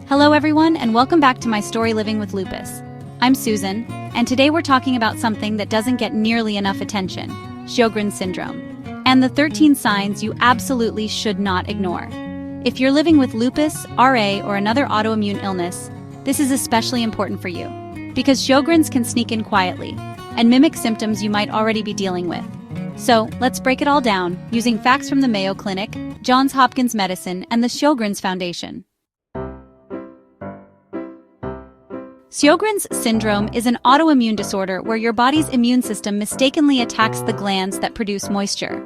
Hello everyone, and welcome back to my story Living with Lupus. I'm Susan, and today we're talking about something that doesn't get nearly enough attention, Sjögren syndrome, and the 13 signs you absolutely should not ignore. If you're living with lupus, RA, or another autoimmune illness, this is especially important for you, because Sjögren's can sneak in quietly and mimic symptoms you might already be dealing with. So, let's break it all down using facts from the Mayo Clinic, Johns Hopkins Medicine, and the Sjögren's Foundation. Sjögren's syndrome is an autoimmune disorder where your body's immune system mistakenly attacks the glands that produce moisture.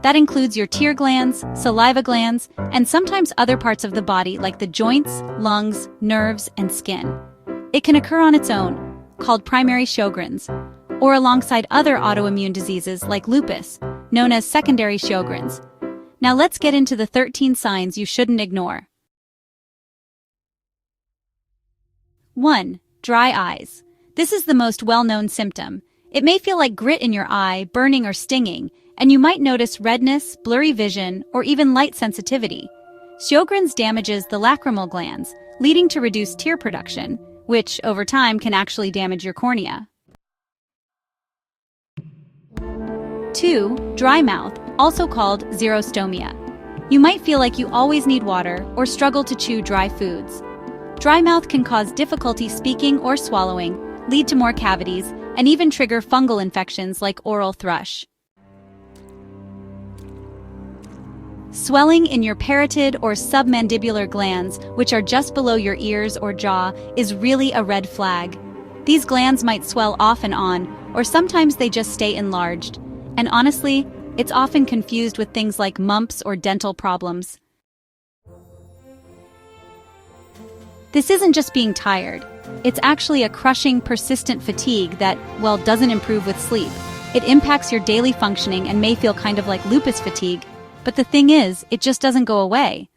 That includes your tear glands, saliva glands, and sometimes other parts of the body like the joints, lungs, nerves, and skin. It can occur on its own, called primary Sjögren's, or alongside other autoimmune diseases like lupus, known as secondary Sjögren's. Now let's get into the 13 signs you shouldn't ignore. 1. Dry eyes. This is the most well-known symptom. It may feel like grit in your eye, burning or stinging, and you might notice redness, blurry vision, or even light sensitivity. Sjögren's damages the lacrimal glands, leading to reduced tear production, which, over time, can actually damage your cornea. 2. Dry mouth, also called xerostomia. You might feel like you always need water or struggle to chew dry foods. Dry mouth can cause difficulty speaking or swallowing, lead to more cavities, and even trigger fungal infections like oral thrush. Swelling in your parotid or submandibular glands, which are just below your ears or jaw, is really a red flag. These glands might swell off and on, or sometimes they just stay enlarged. And honestly, it's often confused with things like mumps or dental problems. This isn't just being tired. It's actually a crushing, persistent fatigue that, well, doesn't improve with sleep. It impacts your daily functioning and may feel kind of like lupus fatigue, but the thing is, it just doesn't go away.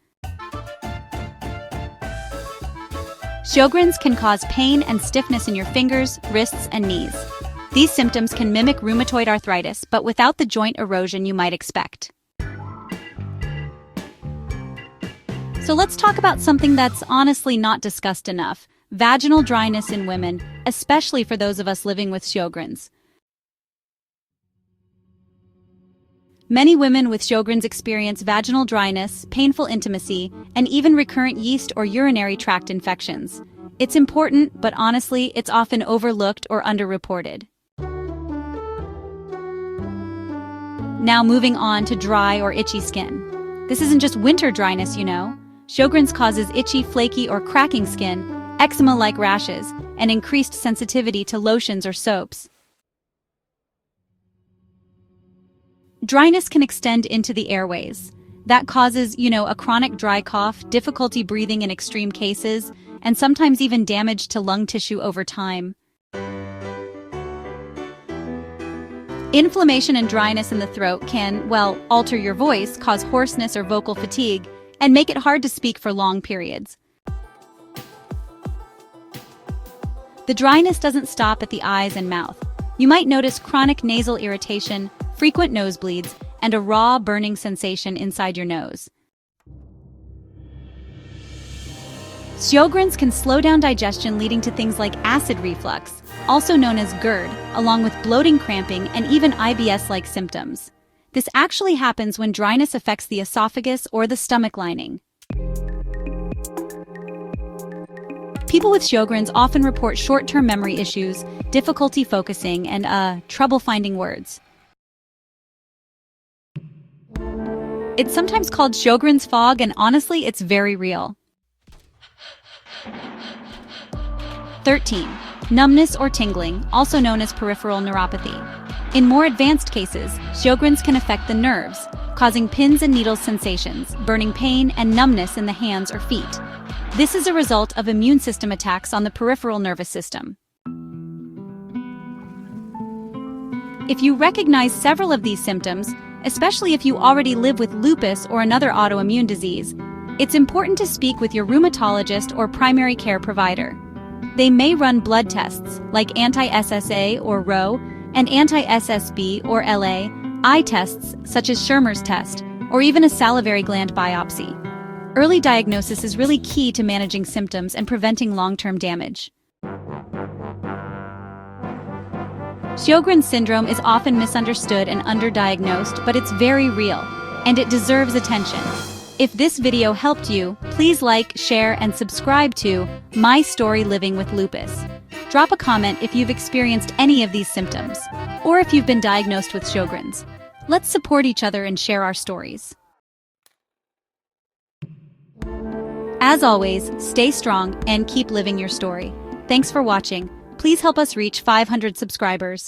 Sjögren's can cause pain and stiffness in your fingers, wrists, and knees. These symptoms can mimic rheumatoid arthritis, but without the joint erosion you might expect. So let's talk about something that's honestly not discussed enough: vaginal dryness in women, especially for those of us living with Sjögren's. Many women with Sjögren's experience vaginal dryness, painful intimacy, and even recurrent yeast or urinary tract infections. It's important, but honestly, it's often overlooked or underreported. Now moving on to dry or itchy skin. This isn't just winter dryness, you know. Sjögren's causes itchy, flaky, or cracking skin, eczema-like rashes, and increased sensitivity to lotions or soaps. Dryness can extend into the airways. That causes, a chronic dry cough, difficulty breathing in extreme cases, and sometimes even damage to lung tissue over time. Inflammation and dryness in the throat can, alter your voice, cause hoarseness or vocal fatigue, and make it hard to speak for long periods. The dryness doesn't stop at the eyes and mouth. You might notice chronic nasal irritation, frequent nosebleeds, and a raw, burning sensation inside your nose. Sjögren's can slow down digestion, leading to things like acid reflux, also known as GERD, along with bloating, cramping, and even IBS-like symptoms. This actually happens when dryness affects the esophagus or the stomach lining. People with Sjögren's often report short-term memory issues, difficulty focusing, and trouble finding words. It's sometimes called Sjögren's fog, and honestly, it's very real. 13. Numbness or tingling, also known as peripheral neuropathy. In more advanced cases, Sjögren's can affect the nerves, causing pins and needles sensations, burning pain, and numbness in the hands or feet. This is a result of immune system attacks on the peripheral nervous system. If you recognize several of these symptoms, especially if you already live with lupus or another autoimmune disease, it's important to speak with your rheumatologist or primary care provider. They may run blood tests, like anti-SSA or Rho, and anti-SSB or LA, eye tests such as Schirmer's test, or even a salivary gland biopsy. Early diagnosis is really key to managing symptoms and preventing long-term damage. Sjögren syndrome is often misunderstood and underdiagnosed, but it's very real, and it deserves attention. If this video helped you, please like, share, and subscribe to My Story Living with Lupus. Drop a comment if you've experienced any of these symptoms, or if you've been diagnosed with Sjögren's. Let's support each other and share our stories. As always, stay strong and keep living your story. Thanks for watching. Please help us reach 500 subscribers.